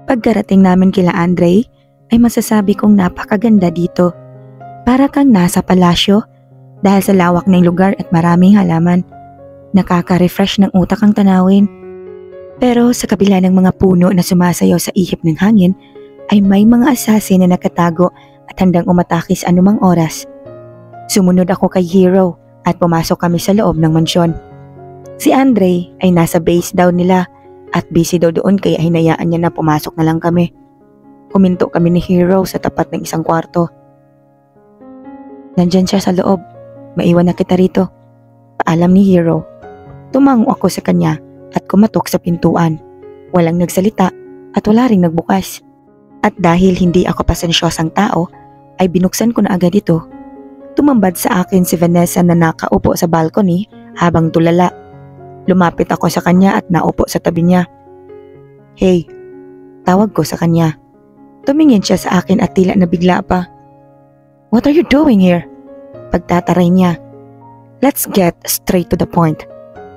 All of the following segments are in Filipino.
Pagkarating namin kila Andre, ay masasabi kong napakaganda dito. Para kang nasa palasyo dahil sa lawak ng lugar at maraming halaman. Nakaka-refresh ng utak ang tanawin. Pero sa kabila ng mga puno na sumasayaw sa ihip ng hangin, ay may mga assassin na nakatago at handang umatake sa anumang oras. Sumunod ako kay Hero at pumasok kami sa loob ng mansyon. Si Andre ay nasa base daw nila at busy daw doon kaya hinayaan niya na pumasok na lang kami. Huminto kami ni Hero sa tapat ng isang kwarto. Nandyan siya sa loob. Maiwan na kita rito. Paalam ni Hero. Tumango ako sa kanya at kumatok sa pintuan. Walang nagsalita at wala ring nagbukas. At dahil hindi ako pasensyosang tao, ay binuksan ko na agad ito. Tumambad sa akin si Vanessa na nakaupo sa balcony habang tulala. Lumapit ako sa kanya at naupo sa tabi niya. Hey, tawag ko sa kanya. Tumingin siya sa akin at tila nabigla pa. What are you doing here? Pagtataray niya. Let's get straight to the point.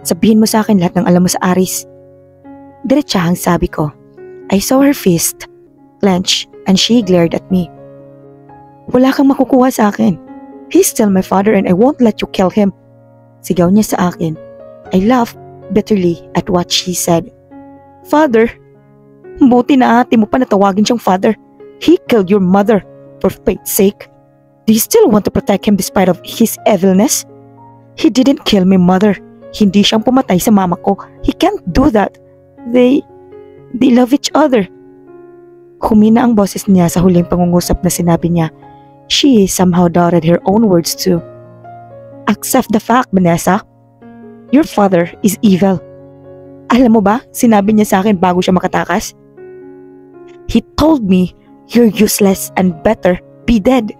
Sabihin mo sa akin lahat ng alam mo sa Aris. Diretsahang sabi ko. I saw her fist clench and she glared at me. Wala kang makukuha sa akin. He's still my father and I won't let you kill him. Sigaw niya sa akin. I laughed bitterly at what she said. Father? Buti na ate mo pa natawagin siyang father. He killed your mother, for fate's sake. Do you still want to protect him despite of his evilness? He didn't kill my mother. Hindi siyang pumatay sa mama ko. He can't do that. They love each other. Humina ang boses niya sa huling pangungusap na sinabi niya. She somehow doubted her own words too. Accept the fact, Vanessa. Your father is evil. Alam mo ba, sinabi niya sa akin bago siya makatakas? He told me, you're useless and better be dead.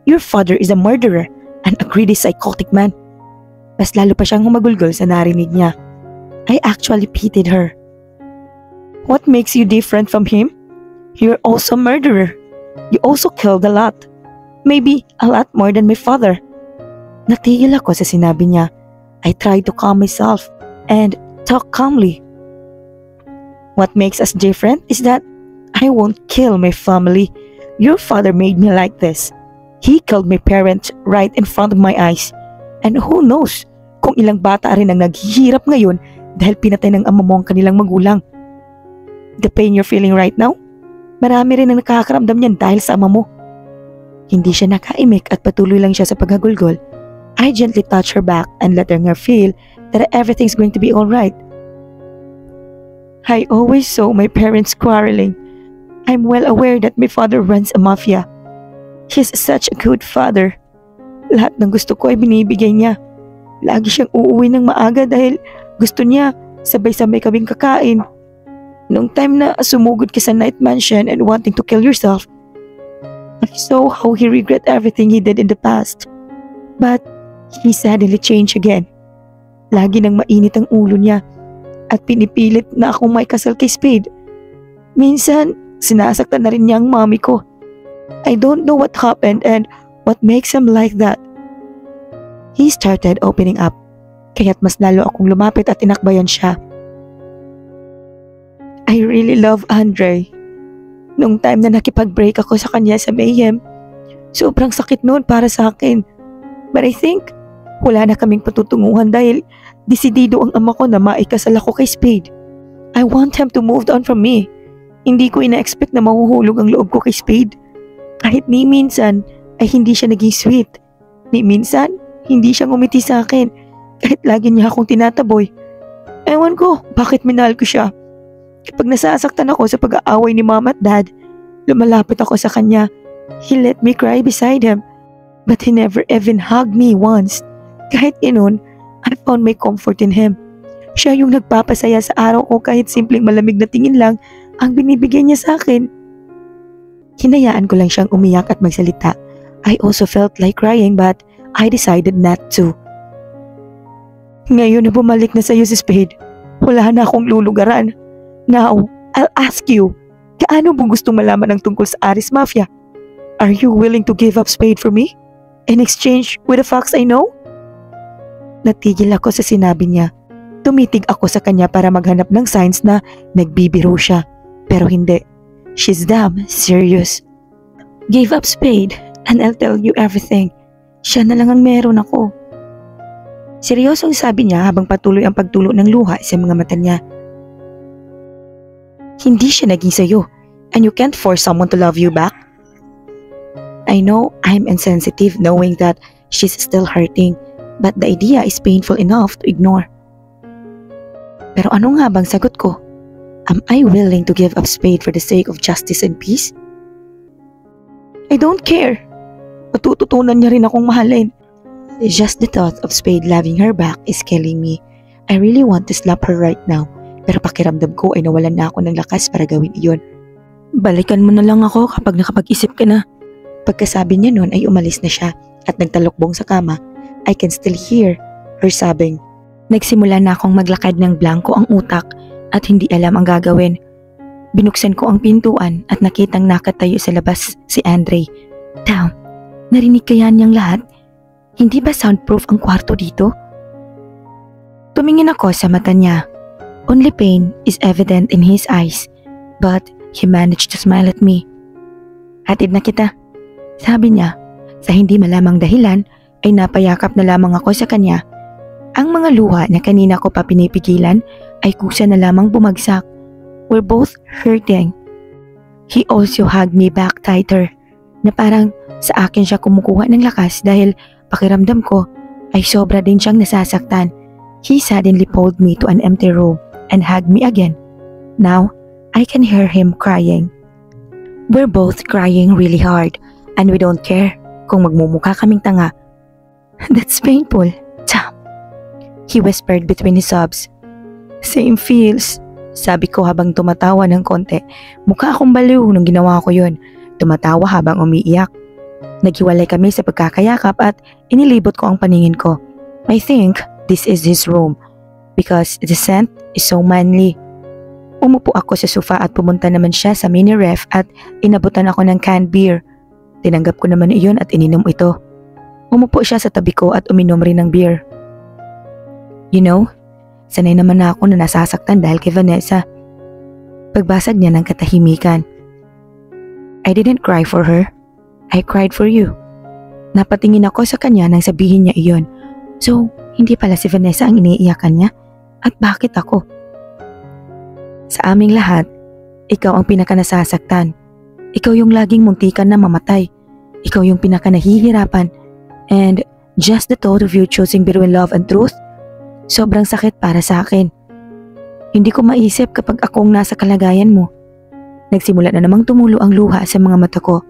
Your father is a murderer and a greedy psychotic man. Mas lalo pa siyang humagulgol sa narinig niya. I actually pitied her. What makes you different from him? You're also a murderer. You also killed a lot. Maybe a lot more than my father. Natigil ako sa sinabi niya. I tried to calm myself and talk calmly. What makes us different is that I won't kill my family. Your father made me like this. He killed my parents right in front of my eyes. And who knows kung ilang bata rin ang naghihirap ngayon dahil pinatay ng ama mo ang kanilang magulang. The pain you're feeling right now, marami rin ang nakakaramdam niyan dahil sa ama mo. Hindi siya nakaimik at patuloy lang siya sa paghagulgol. I gently touched her back and letting her feel that everything's going to be alright. I always saw my parents quarreling. I'm well aware that my father runs a mafia. He's such a good father. Lahat ng gusto ko ay binibigay niya. Lagi siyang uuwi ng maaga dahil gusto niya sabay-sabay kaming kakain. Noong time na sumugod ka sa night mansion and wanting to kill yourself, I saw how he regret everything he did in the past. But he suddenly changed again. Lagi nang mainit ang ulo niya at pinipilit na akong may kasal kay Spade. Minsan, sinasaktan na rin niya ang mami ko. I don't know what happened and what makes him like that. He started opening up, kaya't mas lalo akong lumapit at tinakbayan siya. I really love Andre. Noong time na nakipag-break ako sa kanya sa Mayhem, sobrang sakit noon para sa akin. But I think wala na kaming patutunguhan dahil desidido ang ama ko na maikasal ako kay Spade. I want him to move on from me. Hindi ko ina-expect na mahuhulog ang loob ko kay Spade. Kahit ni minsan ay hindi siya naging sweet. Ni minsan, hindi siya ngumiti sa akin kahit lagi niya akong tinataboy. Ewan ko bakit minahal ko siya. Kapag nasasaktan ako sa pag-aaway ni mama at dad, lumalapit ako sa kanya. He let me cry beside him. But he never even hugged me once. Kahit inon, I found my comfort in him. Siya yung nagpapasaya sa araw ko kahit simpleng malamig na tingin lang ang binibigay niya sa akin. Hinayaan ko lang siyang umiyak at magsalita. I also felt like crying but I decided not to. Ngayon na bumalik na sa'yo si Spade, wala na akong lulugaran. Now, I'll ask you, gaano mo gustong malaman ang tungkol sa Aris Mafia? Are you willing to give up Spade for me? In exchange with the facts I know? Natigil ako sa sinabi niya. Tumitig ako sa kanya para maghanap ng signs na nagbibiro siya. Pero hindi. She's damn serious. Gave up Spade and I'll tell you everything. Siya na lang ang meron ako. Seryosong sabi niya habang patuloy ang pagtulo ng luha sa mga mata niya. Hindi siya naging sayo and you can't force someone to love you back. I know I'm insensitive knowing that she's still hurting, but the idea is painful enough to ignore. Pero ano nga bang sagot ko? Am I willing to give up Spade for the sake of justice and peace? I don't care. Matututunan niya rin akong mahalin. Just the thought of Spade loving her back is killing me. I really want to slap her right now, pero pakiramdam ko ay nawalan na ako ng lakas para gawin iyon. Balikan mo na lang ako kapag nakapag-isip ka na. Pagkasabi niya nun ay umalis na siya at nagtalokbong sa kama. I can still hear her sobbing. Nagsimula na akong maglakad ng blanco ang utak at hindi alam ang gagawin. Binuksan ko ang pintuan at nakitang nakatayo sa labas si Andre. Damn, narinig kaya niyang lahat? Hindi ba soundproof ang kwarto dito? Tumingin ako sa mata niya. Only pain is evident in his eyes, but he managed to smile at me. Hatid na kita, sabi niya. Sa hindi malamang dahilan ay napayakap na lamang ako sa kanya. Ang mga luha na kanina ko pa pinipigilan ay kusa na lamang bumagsak. We're both hurting. He also hugged me back tighter, na parang sa akin siya kumukuha ng lakas dahil pakiramdam ko ay sobra din siyang nasasaktan. He suddenly pulled me to an empty room and hugged me again. Now, I can hear him crying. We're both crying really hard and we don't care kung magmumukha kaming tanga. That's painful. Damn. He whispered between his sobs. Same feels. Sabi ko habang tumatawa ng konti. Mukha akong baliw nung ginawa ko yun. Tumatawa habang umiiyak. Naghiwalay kami sa pagkakayakap at inilibot ko ang paningin ko. I think this is his room because the scent is so manly. Umupo ako sa sofa at pumunta naman siya sa mini ref at inabutan ako ng canned beer. Tinanggap ko naman iyon at ininom ito. Umupo siya sa tabi ko at uminom rin ng beer. You know, sanay naman na ako na nasasaktan dahil kay Vanessa. Pagbasag niya ng katahimikan. I didn't cry for her. I cried for you. Napatingin ako sa kanya nang sabihin niya iyon. So, hindi pala si Vanessa ang iniiyakan niya? At bakit ako? Sa aming lahat, ikaw ang pinakanasasaktan. Ikaw yung laging muntikan na mamatay. Ikaw yung pinakanahihirapan. And just the thought of you choosing between love and truth, sobrang sakit para sa akin. Hindi ko maisip kapag akong nasa kalagayan mo. Nagsimula na namang tumulo ang luha sa mga mata ko.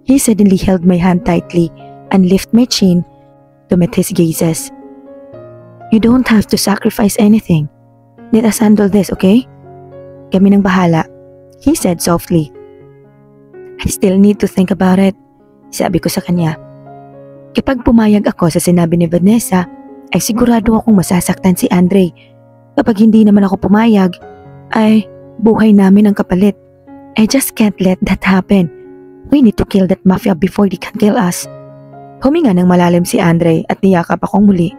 He suddenly held my hand tightly and lifted my chin to meet his gazes. You don't have to sacrifice anything. Let us handle this, okay? Kami nang bahala, he said softly. I still need to think about it, sabi ko sa kanya. Kapag pumayag ako sa sinabi ni Vanessa, ay sigurado akong masasaktan si Andre. Kapag hindi naman ako pumayag, ay buhay namin ang kapalit. I just can't let that happen. We need to kill that mafia before they can kill us. Huminga ng malalim si Andre at niyakap akong muli.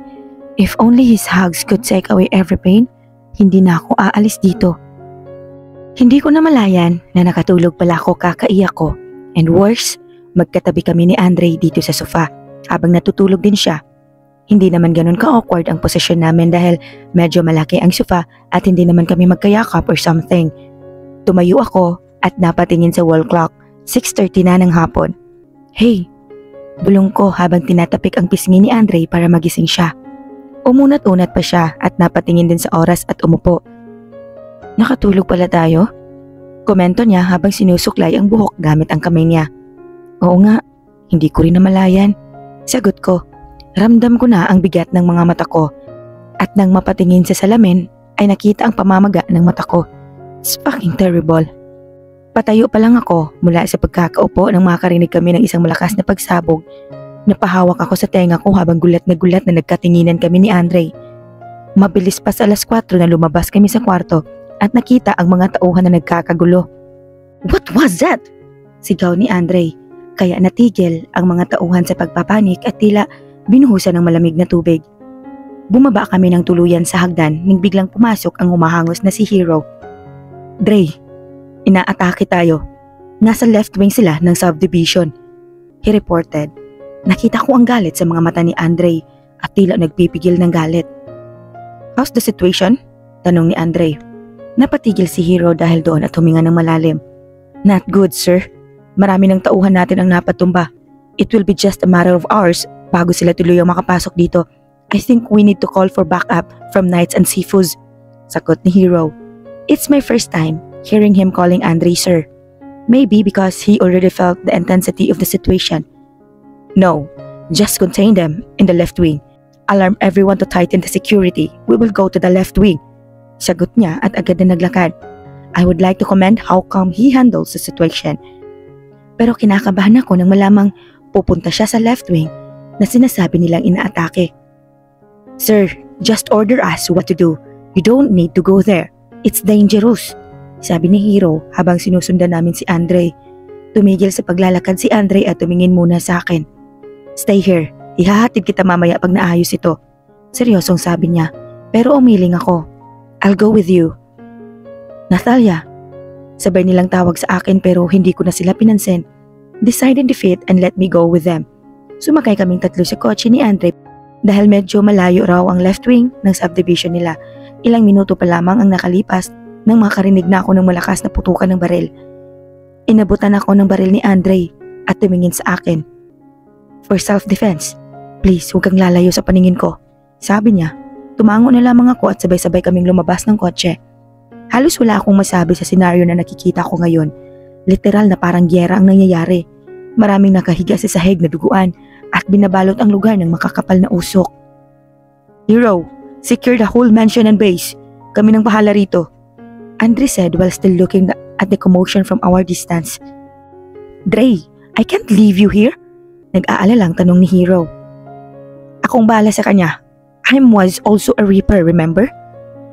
If only his hugs could take away every pain, hindi na ako aalis dito. Hindi ko na malayan na nakatulog pala ako kakaiyak ko. And worse, magkatabi kami ni Andre dito sa sofa habang natutulog din siya. Hindi naman ganun ka-awkward ang posisyon namin dahil medyo malaki ang sofa at hindi naman kami magkayakap or something. Tumayo ako at napatingin sa wall clock, 6:30 na ng hapon. Hey, bulong ko habang tinatapik ang pisngi ni Andre para magising siya. Umunat-unat pa siya at napatingin din sa oras at umupo. Nakatulog pala tayo? Komento niya habang sinusuklay ang buhok gamit ang kamay niya. Oo nga, hindi ko rin namalayan. Sagot ko, ramdam ko na ang bigat ng mga mata ko. At nang mapatingin sa salamin ay nakita ang pamamaga ng mata ko. It's fucking terrible. Patayo pa lang ako mula sa pagkakaupo nang makarinig kami ng isang malakas na pagsabog. Napahawak ako sa tenga ko habang gulat na nagkatinginan kami ni Andre. Mabilis pa sa 4:00 na lumabas kami sa kwarto at nakita ang mga tauhan na nagkakagulo. What was that? Sigaw ni Andre, kaya natigil ang mga tauhan sa pagpapanik at tila binuhusan ng malamig na tubig. Bumaba kami ng tuluyan sa hagdan nang biglang pumasok ang humahangos na si Hero. Dre, inaatake tayo. Nasa left wing sila ng subdivision. He reported. Nakita ko ang galit sa mga mata ni Andre at tila nagpipigil ng galit. How's the situation? Tanong ni Andre. Napatigil si Hero dahil doon at huminga ng malalim. Not good, sir. Marami ng tauhan natin ang napatumba. It will be just a matter of hours bago sila tuluyang makapasok dito. I think we need to call for backup from Knights and Sifus. Sagot ni Hero. It's my first time hearing him calling Andre sir. Maybe because he already felt the intensity of the situation. No, just contain them in the left wing. Alarm everyone to tighten the security. We will go to the left wing. Sagot niya at agad na naglakad. I would like to commend how calm he handles the situation. Pero kinakabahan ako nang malamang pupunta siya sa left wing na sinasabi nilang inaatake. Sir, just order us what to do. You don't need to go there. It's dangerous. Sabi ni Hero habang sinusundan namin si Andre. Tumigil sa paglalakad si Andre at tumingin muna sa akin. Stay here. Ihahatid kita mamaya pag naayos ito. Seryosong sabi niya. Pero umiling ako. I'll go with you. Natalia. Sabay nilang tawag sa akin pero hindi ko na sila pinansin. Decide in defeat and let me go with them. Sumakay kaming tatlo sa kotse ni Andre dahil medyo malayo raw ang left wing ng subdivision nila. Ilang minuto pa lamang ang nakalipas nang makarinig na ako ng malakas na putukan ng baril. Inabutan ako ng baril ni Andre at tumingin sa akin. For self-defense, please huwag kang lalayo sa paningin ko. Sabi niya. Tumango na lamang ako at sabay-sabay kaming lumabas ng kotse. Halos wala akong masabi sa senaryo na nakikita ko ngayon. Literal na parang gyera ang nangyayari. Maraming nakahiga sa sahig na duguan at binabalot ang lugar ng makakapal na usok. Hero, secure the whole mansion and base. Kami nang bahala rito. Andre said while still looking at the commotion from our distance. Dre, I can't leave you here. Nag-aalalang tanong ni Hero. Akong bahala sa kanya. I was also a reaper, remember?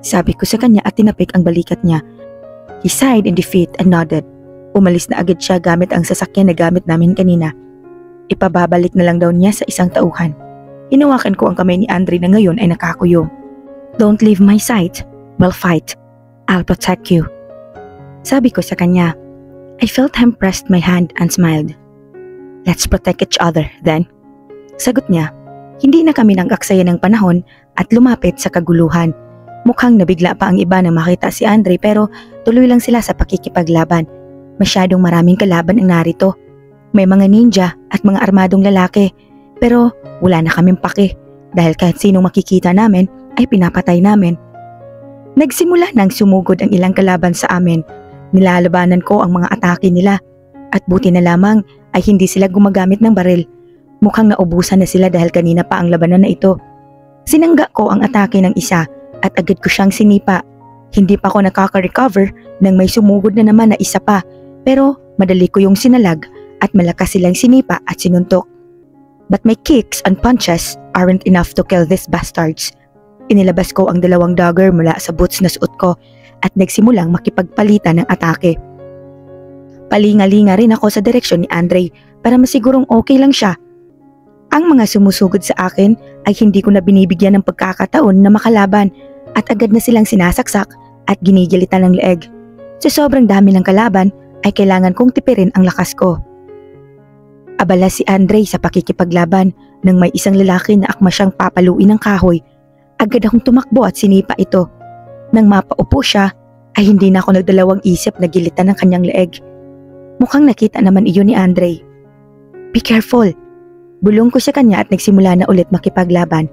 Sabi ko sa kanya at tinapik ang balikat niya. He sighed in defeat and nodded. Umalis na agad siya gamit ang sasakyan na gamit namin kanina. Ipababalik na lang daw niya sa isang tauhan. Hinawakan ko ang kamay ni Andre na ngayon ay nakakuyom. Don't leave my sight. We'll fight. I'll protect you. Sabi ko sa kanya. I felt him pressed my hand and smiled. Let's protect each other, then. Sagot niya. Hindi na kami nag-aksaya ng panahon at lumapit sa kaguluhan. Mukhang nabigla pa ang iba na makita si Andre pero tuloy lang sila sa pakikipaglaban. Masyadong maraming kalaban ang narito. May mga ninja at mga armadong lalaki pero wala na kaming pake dahil kahit sinong makikita namin ay pinapatay namin. Nagsimula nang sumugod ang ilang kalaban sa amin. Nilalabanan ko ang mga atake nila at buti na lamang ay hindi sila gumagamit ng baril. Mukhang naubusan na sila dahil kanina pa ang labanan na ito. Sinangga ko ang atake ng isa at agad ko siyang sinipa. Hindi pa ako nakaka-recover nang may sumugod na naman na isa pa pero madali ko yung sinalag at malakas silang sinipa at sinuntok. But my kicks and punches aren't enough to kill these bastards. Inilabas ko ang dalawang dagger mula sa boots na suot ko at nagsimulang makipagpalitan ng atake. Palinga-linga rin ako sa direksyon ni Andre para masigurong okay lang siya. Ang mga sumusugod sa akin ay hindi ko na binibigyan ng pagkakataon na makalaban at agad na silang sinasaksak at ginigilitan ng leeg. Sa sobrang dami ng kalaban ay kailangan kong tipirin ang lakas ko. Abala si Andre sa pakikipaglaban nang may isang lalaki na akma siyang papaluin ng kahoy. Agad akong tumakbo at sinipa ito. Nang mapaupo siya ay hindi na ako nagdalawang isip na gilitan ng kanyang leeg. Mukhang nakita naman iyon ni Andre. Be careful! Bulong ko sa kanya at nagsimula na ulit makipaglaban.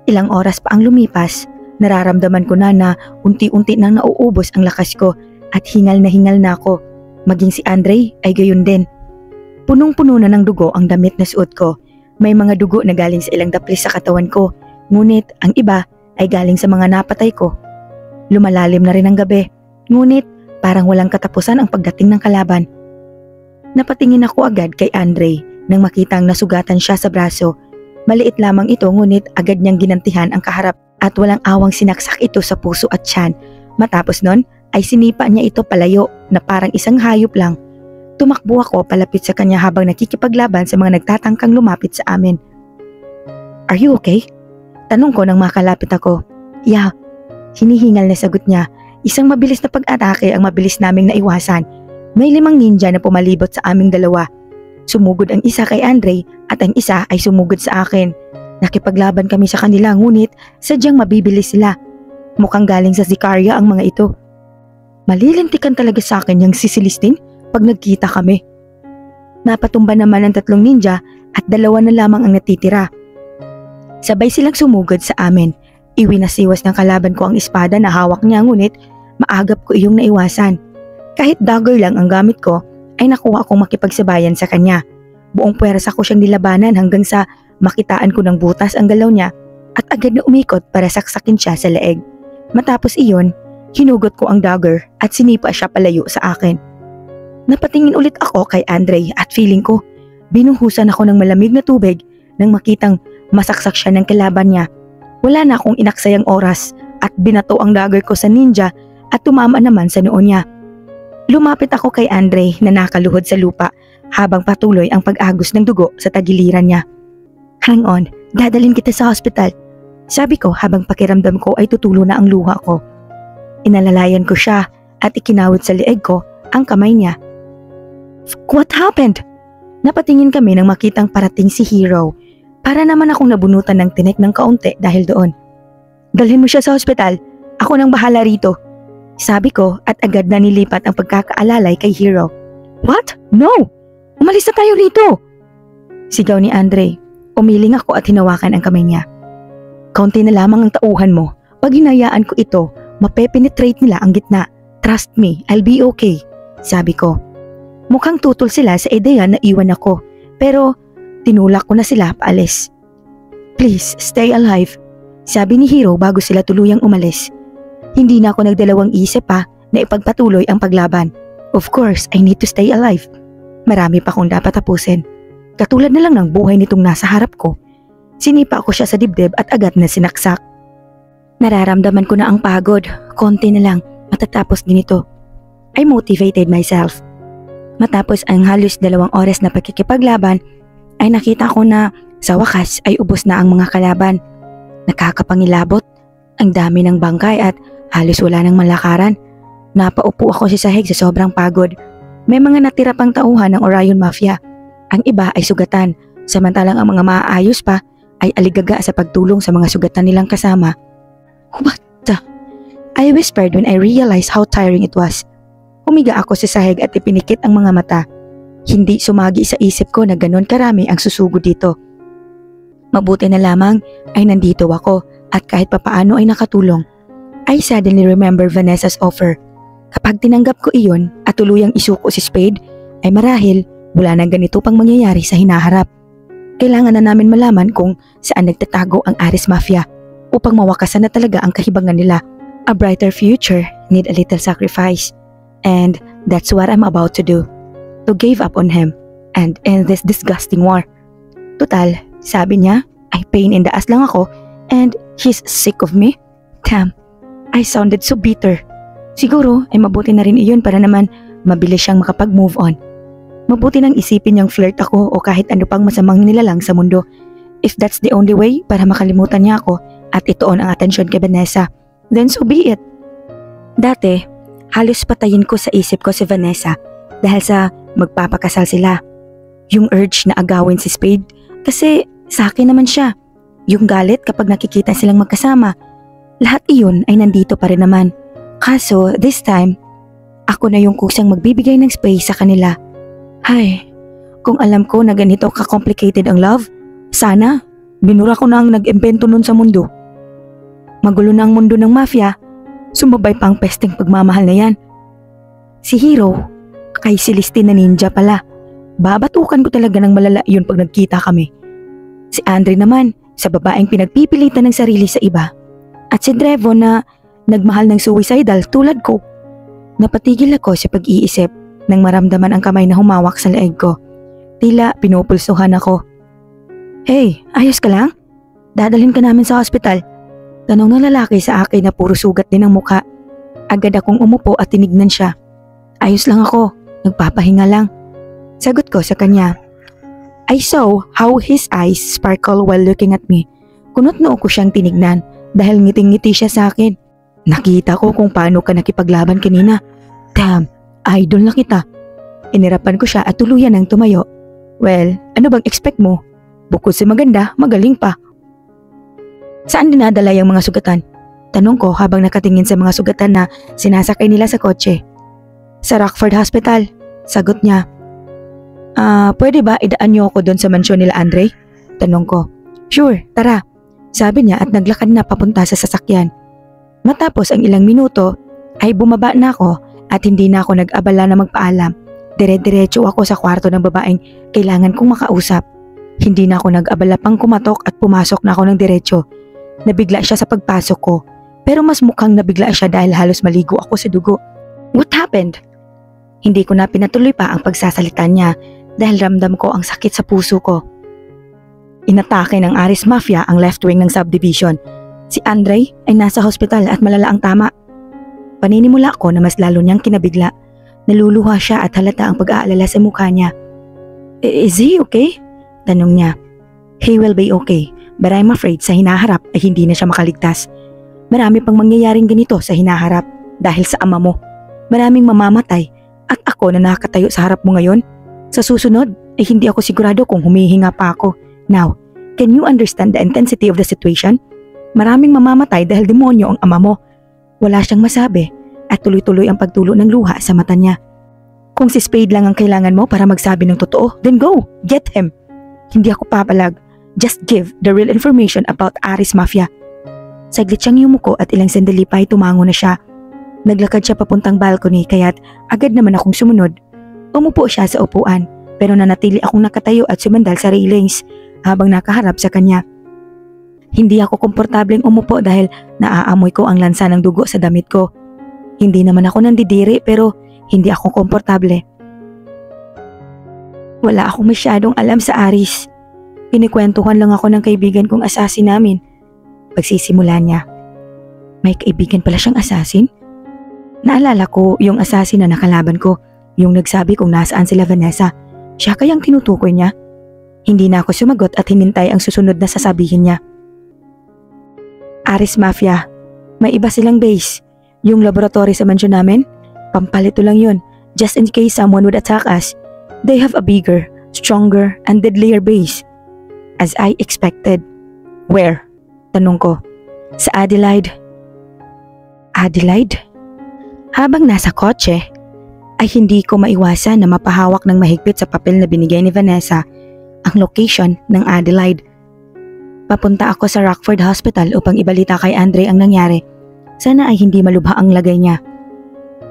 Ilang oras pa ang lumipas, nararamdaman ko na unti-unti nang nauubos ang lakas ko at hingal na ako. Maging si Andre ay gayon din. Punong-puno na ng dugo ang damit na suot ko. May mga dugo na galing sa ilang daplis sa katawan ko, ngunit ang iba ay galing sa mga napatay ko. Lumalalim na rin ang gabi, ngunit parang walang katapusan ang pagdating ng kalaban. Napatingin ako agad kay Andre nang makitang nasugatan siya sa braso. Maliit lamang ito ngunit agad niyang ginantihan ang kaharap at walang awang sinaksak ito sa puso at tiyan. Matapos nun ay sinipa niya ito palayo na parang isang hayop lang. Tumakbo ako palapit sa kanya habang nakikipaglaban sa mga nagtatangkang lumapit sa amin. Are you okay? Tanong ko nang makalapit ako. Yeah, hinihingal na sagot niya. Isang mabilis na pag-atake ang mabilis naming naiwasan. May 5 ninja na pumalibot sa aming dalawa. Sumugod ang isa kay Andre at ang isa ay sumugod sa akin. Nakipaglaban kami sa kanila ngunit sadyang mabibilis sila. Mukhang galing sa Sicaria ang mga ito. Malilintikan talaga sa akin yung si Celestine pag nagkita kami. Napatumba naman ang 3 ninja at 2 na lamang ang natitira. Sabay silang sumugod sa amin. Iwinasiwas ng kalaban ko ang espada na hawak niya ngunit maagap ko iyong naiwasan. Kahit dagger lang ang gamit ko ay nakuha akong makipagsabayan sa kanya. Buong puwersa ko siyang nilabanan hanggang sa makitaan ko ng butas ang galaw niya at agad na umikot para saksakin siya sa leeg. Matapos iyon, hinugot ko ang dagger at sinipa siya palayo sa akin. Napatingin ulit ako kay Andre at feeling ko binuhusan ako ng malamig na tubig nang makitang masaksak siya ng kalaban niya. Wala na akong inaksayang oras at binato ang dagger ko sa ninja at tumama naman sa noo niya. Lumapit ako kay Andre na nakaluhod sa lupa habang patuloy ang pag-agos ng dugo sa tagiliran niya. "Hang on, dadalhin kita sa hospital," sabi ko habang pakiramdam ko ay tutulo na ang luha ko. Inalalayan ko siya at ikinawit sa leeg ko ang kamay niya. "What happened?" Napatingin kami nang makitang parating si Hero. Para naman akong nabunutan ng tinik ng kaunti dahil doon. "Dalhin mo siya sa hospital, ako nang bahala rito," sabi ko at agad na nilipat ang pagkakaalalay kay Hero. "What? No! Umalis na tayo rito!" sigaw ni Andre. Umiling ako at hinawakan ang kamay niya. "Kaunti na lamang ang tauhan mo. Pag hinayaan ko ito, mapepenetrate nila ang gitna. Trust me, I'll be okay," sabi ko. Mukhang tutol sila sa ideya na iwan ako, pero tinulak ko na sila paalis. "Please, stay alive," sabi ni Hero bago sila tuluyang umalis. Hindi na ako nagdalawang isip pa na ipagpatuloy ang paglaban. Of course, I need to stay alive. Marami pa akong dapat tapusin. Katulad na lang ng buhay nitong nasa harap ko. Sinipa ko siya sa dibdib at agad na sinaksak. Nararamdaman ko na ang pagod. Konti na lang, matatapos ganito. I motivated myself. Matapos ang halos 2 oras na pagkikipaglaban, ay nakita ko na sa wakas ay ubos na ang mga kalaban. Nakakapangilabot, ang dami ng bangkay at halos wala ng malakaran. Napaupo ako sa sahig sa sobrang pagod. May mga natira pang tauhan ng Orion Mafia. Ang iba ay sugatan, samantalang ang mga maaayos pa ay aligaga sa pagtulong sa mga sugatan nilang kasama. "What the?" I whispered when I realized how tiring it was. Humiga ako sa sahig at ipinikit ang mga mata. Hindi sumagi sa isip ko na ganon karami ang susugod dito. Mabuti na lamang ay nandito ako at kahit papaano ay nakatulong. I suddenly remember Vanessa's offer. Kapag tinanggap ko iyon at tuluyang isuko si Spade, ay marahil wala nang ganito pang mangyayari sa hinaharap. Kailangan na namin malaman kung saan nagtatago ang Aris Mafia upang mawakasan na talaga ang kahibangan nila. A brighter future need a little sacrifice. And that's what I'm about to do. To give up on him and end this disgusting war. Total, sabi niya, ay pain in the ass lang ako and he's sick of me. Damn, I sounded so bitter. Siguro ay mabuti na rin iyon para naman mabilis siyang makapag-move on. Mabuti nang isipin niyang flirt ako o kahit ano pang masamang nilalang sa mundo. If that's the only way para makalimutan niya ako at itoon ang atensyon kay Vanessa, then so be it. Dati, halos patayin ko sa isip ko si Vanessa dahil sa magpapakasal sila. Yung urge na agawin si Spade kasi sa akin naman siya. Yung galit kapag nakikita silang magkasama. Lahat iyon ay nandito pa rin naman. Kaso this time, ako na yung kusang magbibigay ng space sa kanila. Hay, kung alam ko na ganito ka-complicated ang love, sana binura ko na ang nag-imbento nun sa mundo. Magulo na ang mundo ng mafia, sumabay pa ang pesteng pagmamahal na yan. Si Hero, kay Celestine na ninja pala. Babatukan ko talaga ng malala yun pag nagkita kami. Si Andre naman, sa babaeng pinagpipilitan ng sarili sa iba. At si Drevo na nagmahal ng suicidal tulad ko. Napatigil ako sa pag-iisip nang maramdaman ang kamay na humawak sa leeg ko. Tila pinupulsuhan ako. "Hey, ayos ka lang? Dadalhin ka namin sa hospital." Tanong ng lalaki sa akin na puro sugat din ang muka. Agad akong umupo at tinignan siya. "Ayos lang ako, nagpapahinga lang," sagot ko sa kanya. I saw how his eyes sparkle while looking at me. Kunot-noo ko siyang tinignan dahil ngiting-ngiti siya sa akin. "Nakita ko kung paano ka nakipaglaban kanina. Damn, idol na kita," Inirapan ko siya at tuluyan ng tumayo. Well, ano bang expect mo? Bukod sa maganda, magaling pa. Saan dinadala yung mga sugatan? Tanong ko habang nakatingin sa mga sugatan na sinasakay nila sa kotse. Sa Rockford Hospital, sagot niya. Pwede ba idaan niyo ako doon sa mansyon nila Andre? Tanong ko. Sure, tara. Sabi niya at naglakad na papunta sa sasakyan. Matapos ang ilang minuto ay bumaba na ako at hindi na ako nag-abala na magpaalam. Dire-diretso ako sa kwarto ng babaeng kailangan kong makausap. Hindi na ako nag-abala pang kumatok at pumasok na ako ng diretso. Nabigla siya sa pagpasok ko, pero mas mukhang nabigla siya dahil halos maligo ako sa dugo. What happened? Hindi ko na pinatuloy pa ang pagsasalita niya dahil ramdam ko ang sakit sa puso ko. Inatake ng Aris Mafia ang left wing ng subdivision. Si Andre ay nasa hospital at malala ang tama. Paninimula ko na mas lalo niyang kinabigla. Naluluha siya at halata ang pag-aalala sa mukha niya. Is he okay? Tanong niya. He will be okay, but I'm afraid sa hinaharap ay hindi na siya makaligtas. Marami pang mangyayaring ganito sa hinaharap dahil sa ama mo. Maraming mamamatay at ako na nakatayo sa harap mo ngayon. Sa susunod ay hindi ako sigurado kung humihinga pa ako. Now, can you understand the intensity of the situation? Maraming mamamatay dahil demonyo ang ama mo. Wala siyang masabi at tuloy-tuloy ang pagtulo ng luha sa mata niya. Kung si Spade lang ang kailangan mo para magsabi ng totoo, then go, get him. Hindi ako papalag. Just give the real information about Aris Mafia. Saglit siyang yumuko at ilang sandali pa ay tumango na siya. Naglakad siya papuntang balcony kaya't agad naman akong sumunod. Umupo siya sa upuan pero nanatili akong nakatayo at sumandal sa railings habang nakaharap sa kanya. Hindi ako komportableng umupo dahil naaamoy ko ang lansa ng dugo sa damit ko. Hindi naman ako nandidiri pero hindi ako komportable. Wala akong masyadong alam sa Aris. Pinikwentuhan lang ako ng kaibigan kong asasin namin. Pagsisimula niya. May kaibigan pala siyang asasin? Naalala ko yung asasin na nakalaban ko, yung nagsabi kung nasaan sila Vanessa. Siya kayang tinutukoy niya? Hindi na ako sumagot at hinintay ang susunod na sasabihin niya. Aris Mafia, may iba silang base. Yung laboratory sa mansyon namin, pampalito lang yun, just in case someone would attack us. They have a bigger, stronger, and deadlier base. As I expected. Where? Tanong ko. Sa Adelaide. Adelaide? Habang nasa kotse, ay hindi ko maiwasan na mapahawak ng mahigpit sa papel na binigay ni Vanessa ang location ng Adelaide. Papunta ako sa Rockford Hospital upang ibalita kay Andre ang nangyari. Sana ay hindi malubha ang lagay niya.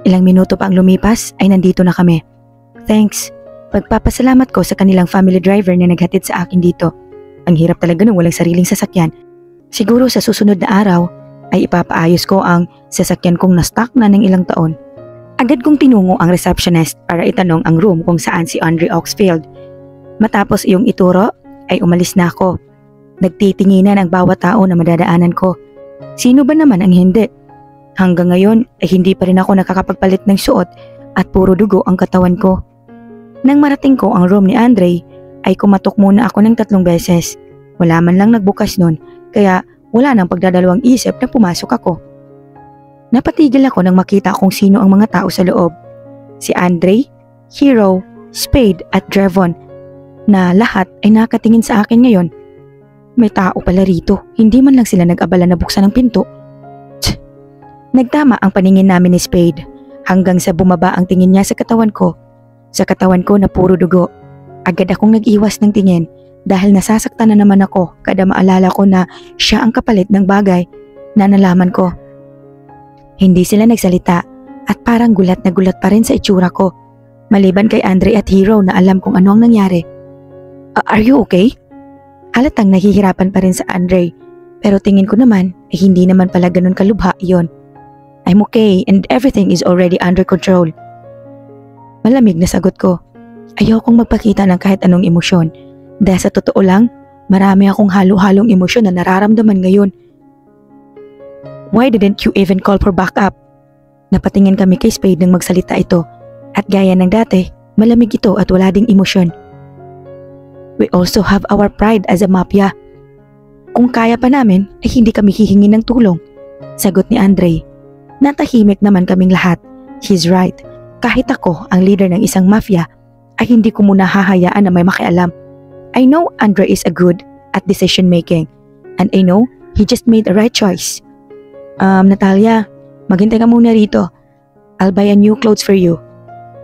Ilang minuto pa ang lumipas ay nandito na kami. Thanks. Pagpapasalamat ko sa kanilang family driver na naghatid sa akin dito. Ang hirap talaga nung walang sariling sasakyan. Siguro sa susunod na araw ay ipapaayos ko ang sasakyan kong na-stock na ng ilang taon. Agad kong tinungo ang receptionist para itanong ang room kung saan si Andre Oxfield. Matapos iyong ituro ay umalis na ako. Nagtitinginan ang bawat tao na madadaanan ko. Sino ba naman ang hindi? Hanggang ngayon ay hindi pa rin ako nakakapagpalit ng suot at puro dugo ang katawan ko. Nang marating ko ang room ni Andre ay kumatok muna ako ng 3 beses. Wala man lang nagbukas nun kaya wala nang pagdadalawang isip na pumasok ako. Napatigil ako nang makita kung sino ang mga tao sa loob. Si Andre, Hero, Spade at Drevon na lahat ay nakatingin sa akin ngayon. May tao pala rito, hindi man lang sila nag-abala na buksan ang pinto. Tch! Nagtama ang paningin namin ni Spade hanggang sa bumaba ang tingin niya sa katawan ko. Sa katawan ko na puro dugo. Agad akong nag-iwas ng tingin dahil nasasaktan na naman ako kada maalala ko na siya ang kapalit ng bagay na nalaman ko. Hindi sila nagsalita at parang gulat na gulat pa rin sa itsura ko. Maliban kay Andre at Hero na alam kung ano ang nangyari. Are you okay? Halatang nahihirapan pa rin sa Andre pero tingin ko naman ay hindi naman pala ganun kalubha iyon. I'm okay and everything is already under control. Malamig na sagot ko. Ayokong magpakita ng kahit anong emosyon dahil sa totoo lang, marami akong halo-halong emosyon na nararamdaman ngayon. Why didn't you even call for backup? Napatingin kami kay Spade nang magsalita ito at gaya ng dati, malamig ito at wala ding emosyon. We also have our pride as a mafia. Kung kaya pa namin ay hindi kami hihingi ng tulong. Sagot ni Andre. Natahimik naman kaming lahat. He's right. Kahit ako ang leader ng isang mafia, ay hindi ko muna hahayaan na may makialam. I know Andre is a good at decision making, and I know he just made the right choice. Natalia, maghintay ka muna rito. I'll buy a new clothes for you.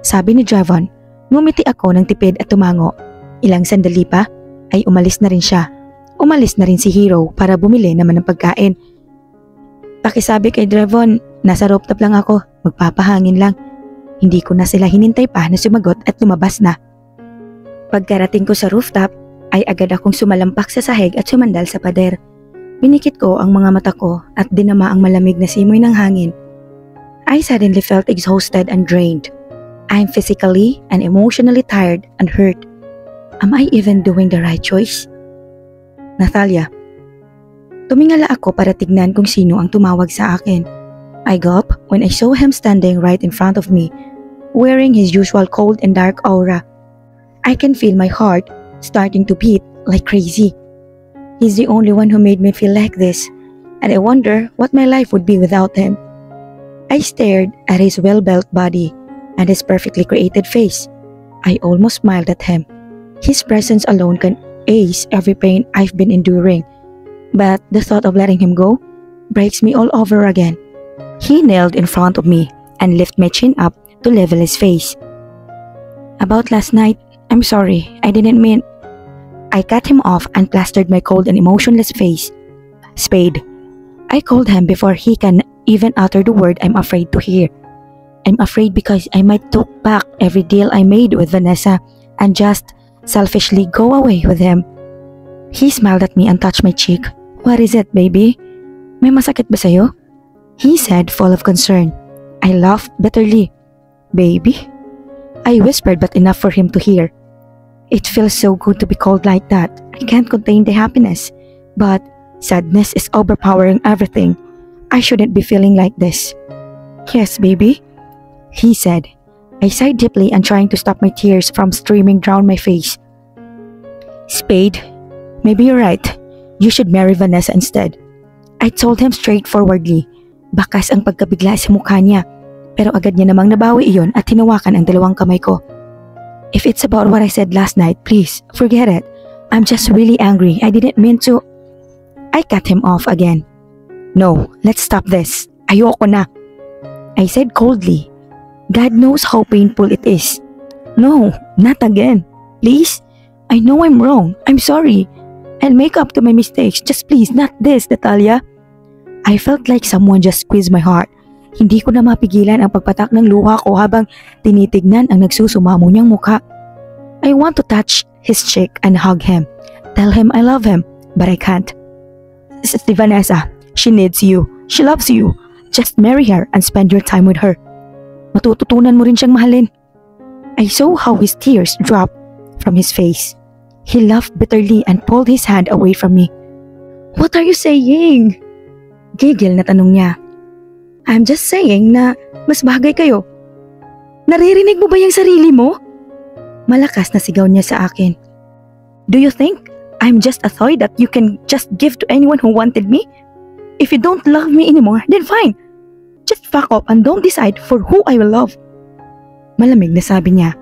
Sabi ni Javon. Ngumiti ako ng tipid at tumango. Ilang sandali pa ay umalis na rin siya. Umalis na rin si Hero para bumili naman ng pagkain. Pakisabi kay Javon, nasa rooftop lang ako, magpapahangin lang. Hindi ko na sila hinintay pa na sumagot at lumabas na. Pagkarating ko sa rooftop, ay agad akong sumalampak sa sahig at sumandal sa pader. Binikit ko ang mga mata ko at dinama ang malamig na simoy ng hangin. I suddenly felt exhausted and drained. I'm physically and emotionally tired and hurt. Am I even doing the right choice? Natalia. Tumingala ako para tignan kung sino ang tumawag sa akin. I gulped when I saw him standing right in front of me, wearing his usual cold and dark aura. I can feel my heart starting to beat like crazy. He's the only one who made me feel like this, and I wonder what my life would be without him. I stared at his well-built body and his perfectly created face. I almost smiled at him. His presence alone can ease every pain I've been enduring, but the thought of letting him go breaks me all over again. He knelt in front of me and lifted my chin up to level his face. About last night, I'm sorry, I didn't mean... I cut him off and plastered my cold and emotionless face. Spade. I called him before he can even utter the word I'm afraid to hear. I'm afraid because I might take back every deal I made with Vanessa and just selfishly go away with him. He smiled at me and touched my cheek. What is it, baby? May masakit ba sa'yo? He said, full of concern. I laughed bitterly. Baby? I whispered, but enough for him to hear. It feels so good to be called like that. I can't contain the happiness, but sadness is overpowering everything. I shouldn't be feeling like this. Yes, baby, he said. I sighed deeply and trying to stop my tears from streaming down my face. Spade, maybe you're right. You should marry Vanessa instead. I told him straightforwardly. Bakas ang pagkabigla sa mukha niya, pero agad niya namang nabawi iyon at hinawakan ang dalawang kamay ko. If it's about what I said last night, please, forget it. I'm just really angry. I didn't mean to... I cut him off again. No, let's stop this. Ayoko na. I said coldly. God knows how painful it is. No, not again. Please? I know I'm wrong. I'm sorry. I'll make up to my mistakes. Just please, not this, Natalia. I felt like someone just squeezed my heart. Hindi ko na mapigilan ang pagpatak ng luha ko habang tinitignan ang nagsusumamo niyang mukha. I want to touch his cheek and hug him. Tell him I love him, but I can't. Si Vanessa, she needs you. She loves you. Just marry her and spend your time with her. Matututunan mo rin siyang mahalin. I saw how his tears dropped from his face. He laughed bitterly and pulled his hand away from me. What are you saying? Gigil na tanong niya. I'm just saying na mas bagay kayo. Naririnig mo ba yung sarili mo? Malakas na sigaw niya sa akin. Do you think I'm just a toy that you can just give to anyone who wanted me? If you don't love me anymore, then fine. Just fuck up and don't decide for who I will love. Malamig na sabi niya.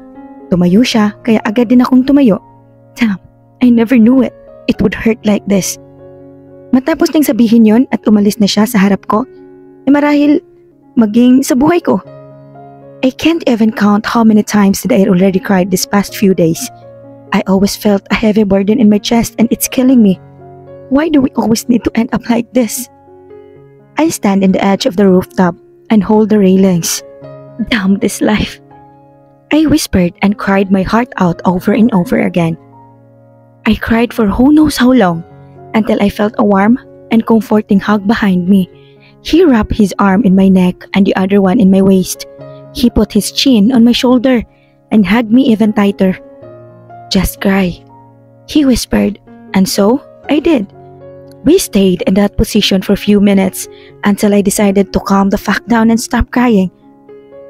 Tumayo siya kaya agad din akong tumayo. Damn, I never knew it. It would hurt like this. Matapos niyang sabihin yon at umalis na siya sa harap ko, marahil maging sa buhay ko. I can't even count how many times that I already cried this past few days. I always felt a heavy burden in my chest and it's killing me. Why do we always need to end up like this? I stand in the edge of the rooftop and hold the railings. Damn this life. I whispered and cried my heart out over and over again. I cried for who knows how long, until I felt a warm and comforting hug behind me. He wrapped his arm in my neck and the other one in my waist. He put his chin on my shoulder and hugged me even tighter. Just cry, he whispered, and so I did. We stayed in that position for a few minutes until I decided to calm the fuck down and stop crying.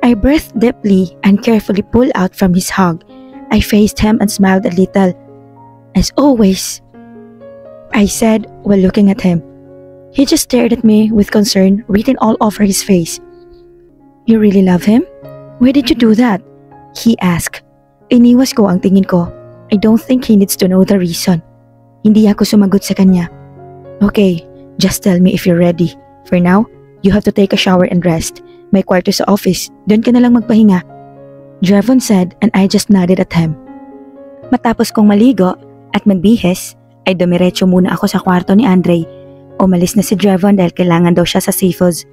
I breathed deeply and carefully pulled out from his hug. I faced him and smiled a little. As always, I said while looking at him. He just stared at me with concern written all over his face. You really love him? Why did you do that? He asked. Iniwas ko ang tingin ko. I don't think he needs to know the reason. Hindi ako sumagot sa kanya. Okay, just tell me if you're ready. For now, you have to take a shower and rest. May kwarto sa office, doon ka na lang magpahinga. Drevon said and I just nodded at him. Matapos kong maligo at magbihis, ay dumiretso muna ako sa kwarto ni Andre. Umalis na si Drevon dahil kailangan daw siya sa seafoods.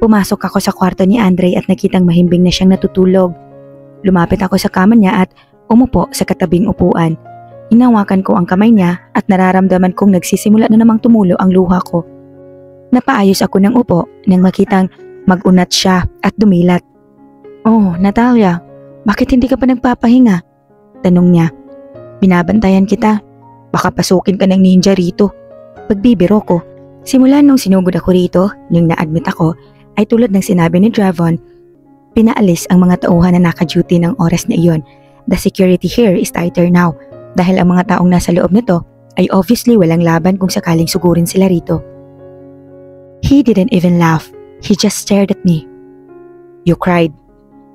Pumasok ako sa kwarto ni Andre at nakitang mahimbing na siyang natutulog. Lumapit ako sa kama niya at umupo sa katabing upuan. Hinawakan ko ang kamay niya at nararamdaman kong nagsisimula na namang tumulo ang luha ko. Napaayos ako ng upo nang makitang mag-unat siya at dumilat. Oh, Natalia, bakit hindi ka pa nagpapahinga? Tanong niya. Binabantayan kita. Baka pasukin ka ng ninja rito. Pagbibiro ko. Simula nung sinugod ako rito, nung na-admit ako, ay tulad ng sinabi ni Drevon, pinaalis ang mga tauhan na naka-duty ng oras na iyon. The security here is tighter now dahil ang mga taong nasa loob nito ay obviously walang laban kung sakaling sugurin sila rito. He didn't even laugh. He just stared at me. You cried.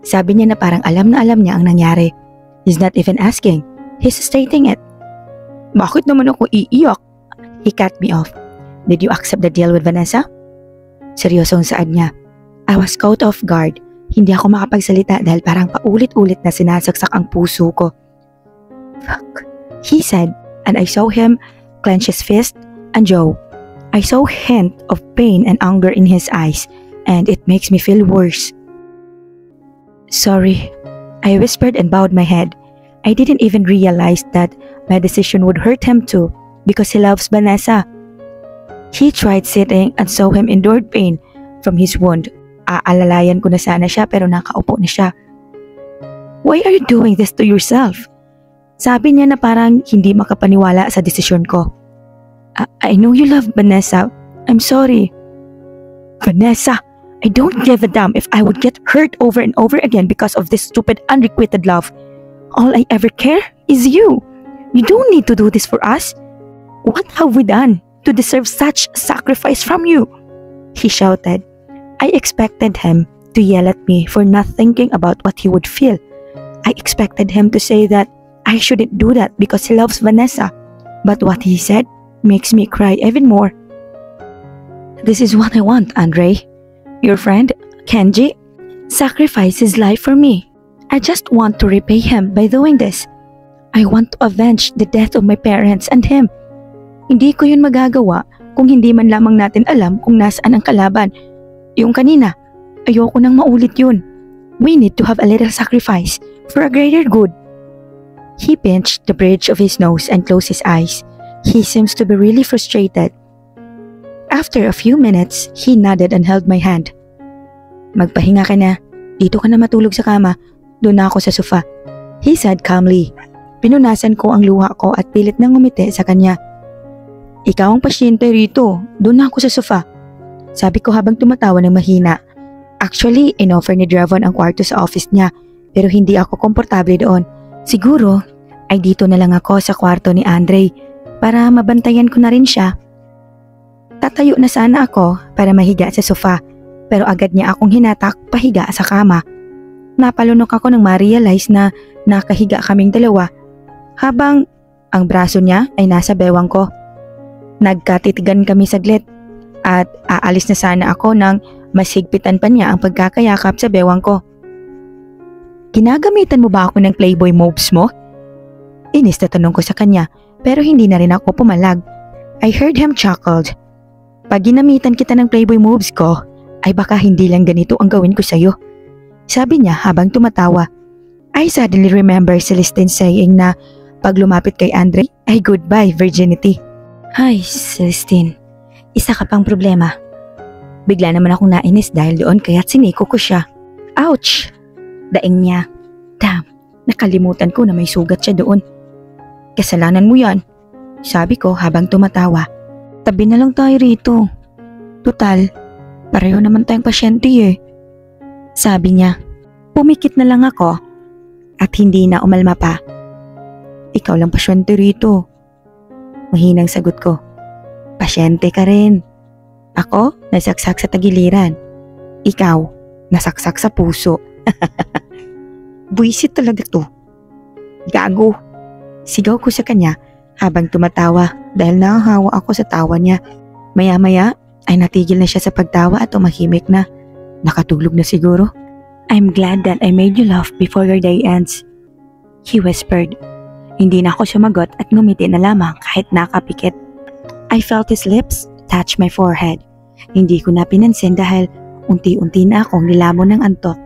Sabi niya na parang alam na alam niya ang nangyari. He's not even asking. He's stating it. Bakit naman ako iiyak? He cut me off. Did you accept the deal with Vanessa? Seryosong saad niya. I was caught off guard. Hindi ako makapagsalita dahil parang paulit-ulit na sinasaksak ang puso ko. Fuck, he said, and I saw him clench his fist and jaw. I saw hint of pain and anger in his eyes, and it makes me feel worse. Sorry, I whispered and bowed my head. I didn't even realize that my decision would hurt him too because he loves Vanessa. He tried sitting and saw him endured pain from his wound. Aalalayan ko na sana siya pero nakaupo na siya. Why are you doing this to yourself? Sabi niya na parang hindi makapaniwala sa desisyon ko. I know you love Vanessa. I'm sorry. Vanessa, I don't give a damn if I would get hurt over and over again because of this stupid unrequited love. All I ever care is you. You don't need to do this for us. What have we done to deserve such sacrifice from you? He shouted. I expected him to yell at me for not thinking about what he would feel. I expected him to say that I shouldn't do that because he loves Vanessa. But what he said makes me cry even more. This is what I want, Andre. Your friend, Kenji, sacrificed his life for me. I just want to repay him by doing this. I want to avenge the death of my parents and him. Hindi ko yun magagawa kung hindi man lamang natin alam kung nasaan ang kalaban. Yung kanina, ayoko nang maulit yun. We need to have a little sacrifice for a greater good. He pinched the bridge of his nose and closed his eyes. He seems to be really frustrated. After a few minutes, he nodded and held my hand. Magpahinga ka na. Dito ka na matulog sa kama. Doon na ako sa sofa. He said calmly. Pinunasan ko ang luha ko at pilit nang ngumiti sa kanya. Ikaw ang pasyente rito. Doon na ako sa sofa. Sabi ko habang tumatawa ng mahina. Actually, inoffer ni Drevon ang kwarto sa office niya pero hindi ako komportable doon. Siguro ay dito na lang ako sa kwarto ni Andre para mabantayan ko na rin siya. Tatayo na sana ako para mahiga sa sofa pero agad niya akong hinatak pahiga sa kama. Napalunok ako nang ma-realize na nakahiga kaming dalawa habang ang braso niya ay nasa bewang ko. Nagkatitigan kami saglit at aalis na sana ako nang mas higpitan pa niya ang pagkakayakap sa bewang ko. Ginagamitan mo ba ako ng Playboy moves mo? Inis na tanong ko sa kanya pero hindi na rin ako pumalag. I heard him chuckled. Pag ginamitan kita ng Playboy moves ko, ay baka hindi lang ganito ang gawin ko sa'yo. Sabi niya habang tumatawa. I suddenly remember Celestine saying na pag lumapit kay Andre ay goodbye virginity. Ay, Celestine, isa ka pang problema. Bigla naman akong nainis dahil doon kaya't siniko ko siya. Ouch! Daing niya. Damn, nakalimutan ko na may sugat siya doon. Kasalanan mo yan, sabi ko habang tumatawa. Tabi na lang tayo rito. Tutal, pareho naman tayong pasyente eh. Sabi niya. Pumikit na lang ako at hindi na umalma pa. Ikaw lang pasyente rito. Mahinang sagot ko. Pasyente ka rin. Ako, nasaksak sa tagiliran. Ikaw, nasaksak sa puso. Buwisit talaga to. Gago. Sigaw ko sa kanya habang tumatawa dahil nahahawa ako sa tawa niya. Maya-maya ay natigil na siya sa pagtawa at tumahimik na. Nakatulog na siguro. I'm glad that I made you laugh before your day ends, he whispered. Hindi na ako sumagot at ngumiti na lamang kahit nakapikit. I felt his lips touch my forehead. Hindi ko na pinansin dahil unti-unti na akong nilamon ng antok.